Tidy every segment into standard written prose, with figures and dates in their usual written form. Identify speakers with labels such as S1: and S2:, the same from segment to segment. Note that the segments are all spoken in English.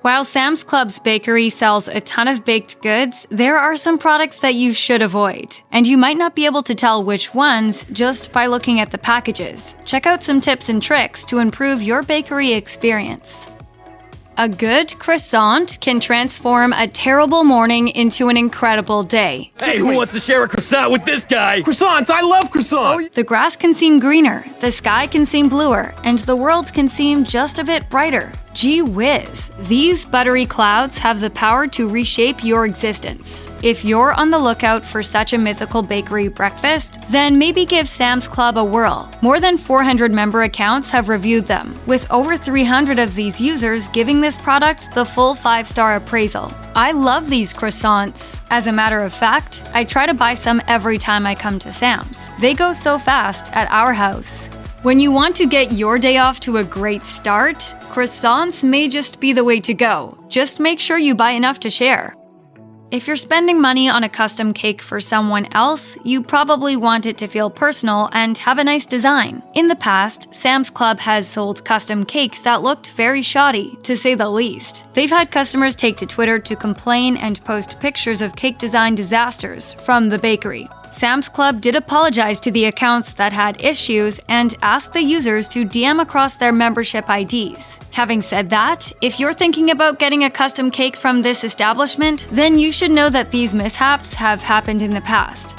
S1: While Sam's Club's bakery sells a ton of baked goods, there are some products that you should avoid. And you might not be able to tell which ones just by looking at the packages. Check out some tips and tricks to improve your bakery experience. A good croissant can transform a terrible morning into an incredible day.
S2: Hey, who wants to share a croissant with this guy?
S3: Croissants! I love croissants!
S1: The grass can seem greener, the sky can seem bluer, and the world can seem just a bit brighter. Gee whiz, these buttery clouds have the power to reshape your existence. If you're on the lookout for such a mythical bakery breakfast, then maybe give Sam's Club a whirl. More than 400 member accounts have reviewed them, with over 300 of these users giving this product the full 5-star appraisal. I love these croissants. As a matter of fact, I try to buy some every time I come to Sam's. They go so fast at our house. When you want to get your day off to a great start, croissants may just be the way to go. Just make sure you buy enough to share. If you're spending money on a custom cake for someone else, you probably want it to feel personal and have a nice design. In the past, Sam's Club has sold custom cakes that looked very shoddy, to say the least. They've had customers take to Twitter to complain and post pictures of cake design disasters from the bakery. Sam's Club did apologize to the accounts that had issues and asked the users to DM across their membership IDs. Having said that, if you're thinking about getting a custom cake from this establishment, then you should know that these mishaps have happened in the past.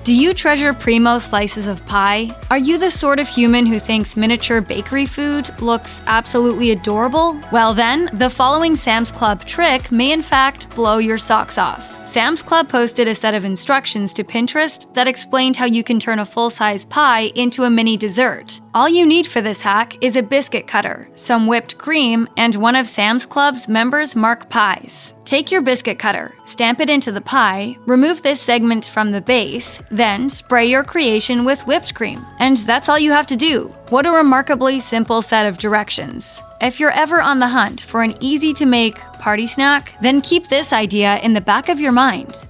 S1: Do you treasure primo slices of pie? Are you the sort of human who thinks miniature bakery food looks absolutely adorable? Well then, the following Sam's Club trick may in fact blow your socks off. Sam's Club posted a set of instructions to Pinterest that explained how you can turn a full-size pie into a mini dessert. All you need for this hack is a biscuit cutter, some whipped cream, and one of Sam's Club's members' Mark pies. Take your biscuit cutter, stamp it into the pie, remove this segment from the base, then spray your creation with whipped cream. And that's all you have to do. What a remarkably simple set of directions. If you're ever on the hunt for an easy-to-make party snack, then keep this idea in the back of your mind.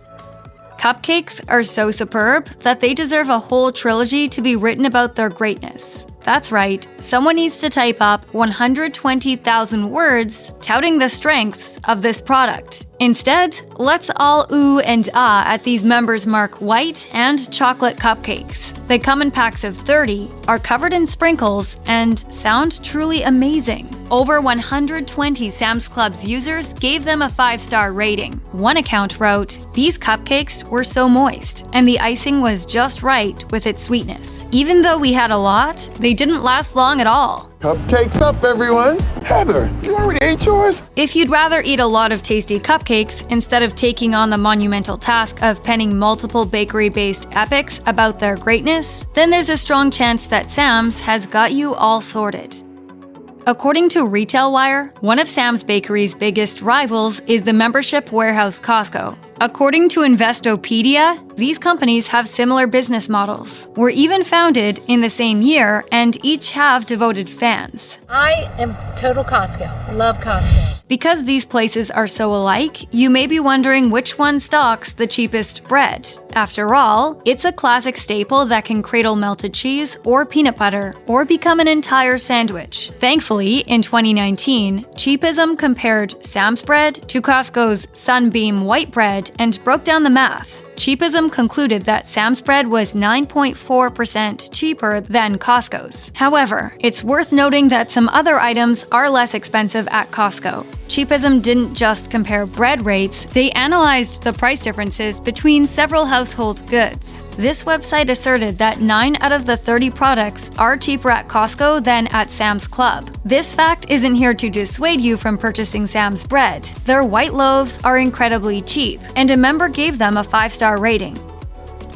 S1: Cupcakes are so superb that they deserve a whole trilogy to be written about their greatness. That's right, someone needs to type up 120,000 words touting the strengths of this product. Instead, let's all ooh and ah at these members' Mark white and chocolate cupcakes. They come in packs of 30, are covered in sprinkles, and sound truly amazing. Over 120 Sam's Club's users gave them a 5-star rating. One account wrote, "These cupcakes were so moist, and the icing was just right with its sweetness. Even though we had a lot, they didn't last long at all."
S3: Cupcakes up, everyone! Heather, you already ate yours?
S1: If you'd rather eat a lot of tasty cupcakes instead of taking on the monumental task of penning multiple bakery-based epics about their greatness, then there's a strong chance that Sam's has got you all sorted. According to Retail Wire, one of Sam's Bakery's biggest rivals is the membership warehouse Costco. According to Investopedia, these companies have similar business models, were even founded in the same year, and each have devoted fans.
S4: I am total Costco. Love Costco.
S1: Because these places are so alike, you may be wondering which one stocks the cheapest bread. After all, it's a classic staple that can cradle melted cheese or peanut butter, or become an entire sandwich. Thankfully, in 2019, Cheapism compared Sam's bread to Costco's Sunbeam white bread and broke down the math. Cheapism concluded that Sam's bread was 9.4% cheaper than Costco's. However, it's worth noting that some other items are less expensive at Costco. Cheapism didn't just compare bread rates, they analyzed the price differences between several household goods. This website asserted that 9 out of the 30 products are cheaper at Costco than at Sam's Club. This fact isn't here to dissuade you from purchasing Sam's bread. Their white loaves are incredibly cheap, and a member gave them a 5-star rating.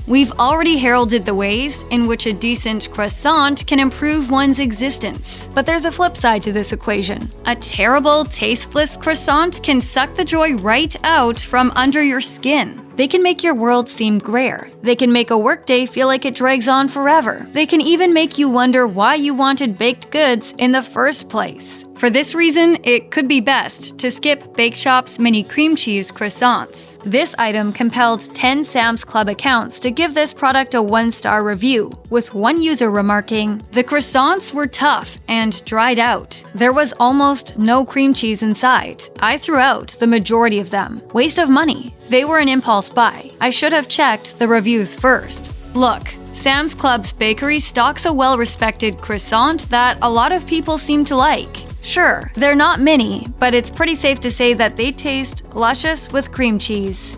S1: We've already heralded the ways in which a decent croissant can improve one's existence. But there's a flip side to this equation. A terrible, tasteless croissant can suck the joy right out from under your skin. They can make your world seem grayer. They can make a workday feel like it drags on forever. They can even make you wonder why you wanted baked goods in the first place. For this reason, it could be best to skip Bake Shop's mini cream cheese croissants. This item compelled 10 Sam's Club accounts to give this product a 1-star review, with one user remarking, "The croissants were tough and dried out. There was almost no cream cheese inside. I threw out the majority of them. Waste of money. They were an impulse buy. I should have checked the reviews first." Look, Sam's Club's bakery stocks a well-respected croissant that a lot of people seem to like. Sure, they're not mini, but it's pretty safe to say that they taste luscious with cream cheese.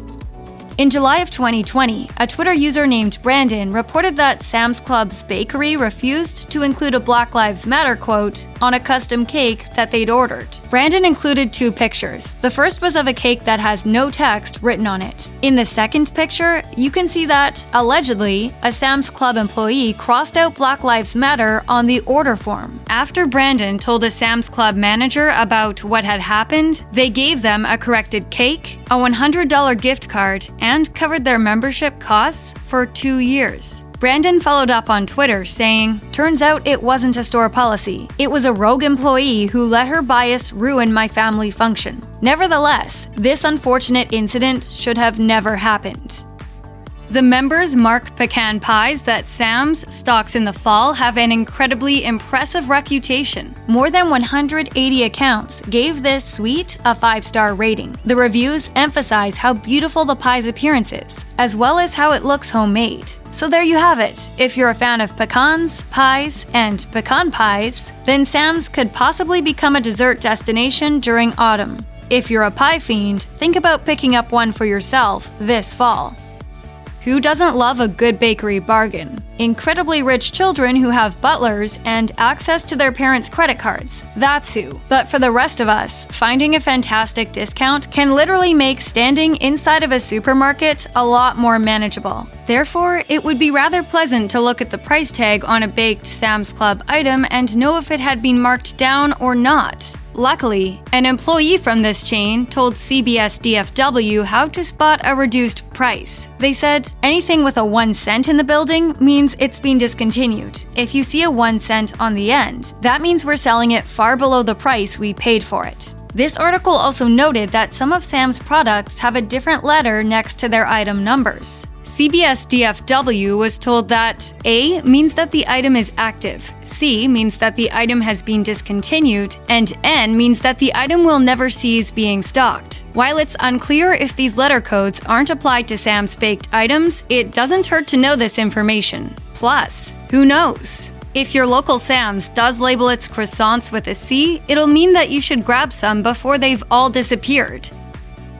S1: In July of 2020, a Twitter user named Brandon reported that Sam's Club's bakery refused to include a Black Lives Matter quote on a custom cake that they'd ordered. Brandon included 2 pictures. The first was of a cake that has no text written on it. In the second picture, you can see that, allegedly, a Sam's Club employee crossed out Black Lives Matter on the order form. After Brandon told a Sam's Club manager about what had happened, they gave them a corrected cake, a $100 gift card, and covered their membership costs for 2 years. Brandon followed up on Twitter saying, "Turns out it wasn't a store policy. It was a rogue employee who let her bias ruin my family function. Nevertheless, this unfortunate incident should have never happened." The members' Mark pecan pies that Sam's stocks in the fall have an incredibly impressive reputation. More than 180 accounts gave this sweet a 5-star rating. The reviews emphasize how beautiful the pie's appearance is, as well as how it looks homemade. So there you have it. If you're a fan of pecans, pies, and pecan pies, then Sam's could possibly become a dessert destination during autumn. If you're a pie fiend, think about picking up one for yourself this fall. Who doesn't love a good bakery bargain? Incredibly rich children who have butlers and access to their parents' credit cards. That's who. But for the rest of us, finding a fantastic discount can literally make standing inside of a supermarket a lot more manageable. Therefore, it would be rather pleasant to look at the price tag on a baked Sam's Club item and know if it had been marked down or not. Luckily, an employee from this chain told CBS DFW how to spot a reduced price. They said, "Anything with a 1 cent in the building means it's been discontinued. If you see a 1 cent on the end, that means we're selling it far below the price we paid for it." This article also noted that some of Sam's products have a different letter next to their item numbers. CBS DFW was told that A means that the item is active, C means that the item has been discontinued, and N means that the item will never cease being stocked. While it's unclear if these letter codes aren't applied to Sam's baked items, it doesn't hurt to know this information. Plus, who knows? If your local Sam's does label its croissants with a C, it'll mean that you should grab some before they've all disappeared.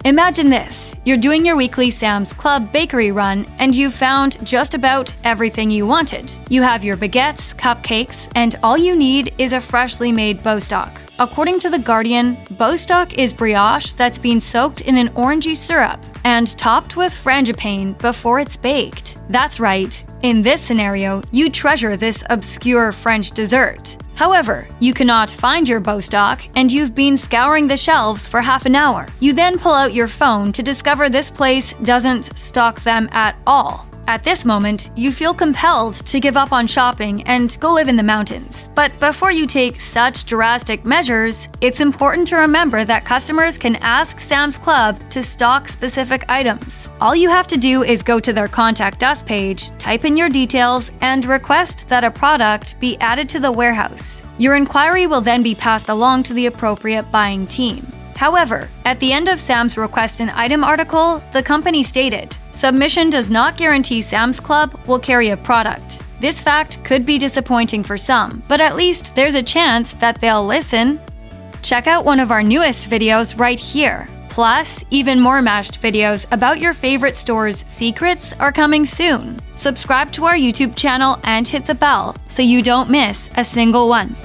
S1: Imagine this, you're doing your weekly Sam's Club bakery run and you've found just about everything you wanted. You have your baguettes, cupcakes, and all you need is a freshly made Bostock. According to The Guardian, Bostock is brioche that's been soaked in an orangey syrup and topped with frangipane before it's baked. That's right, in this scenario, you treasure this obscure French dessert. However, you cannot find your Bostock and you've been scouring the shelves for half an hour. You then pull out your phone to discover this place doesn't stock them at all. At this moment, you feel compelled to give up on shopping and go live in the mountains. But before you take such drastic measures, it's important to remember that customers can ask Sam's Club to stock specific items. All you have to do is go to their Contact Us page, type in your details, and request that a product be added to the warehouse. Your inquiry will then be passed along to the appropriate buying team. However, at the end of Sam's Request an Item article, the company stated, "Submission does not guarantee Sam's Club will carry a product." This fact could be disappointing for some, but at least there's a chance that they'll listen. Check out one of our newest videos right here. Plus, even more mashed videos about your favorite store's secrets are coming soon. Subscribe to our YouTube channel and hit the bell so you don't miss a single one.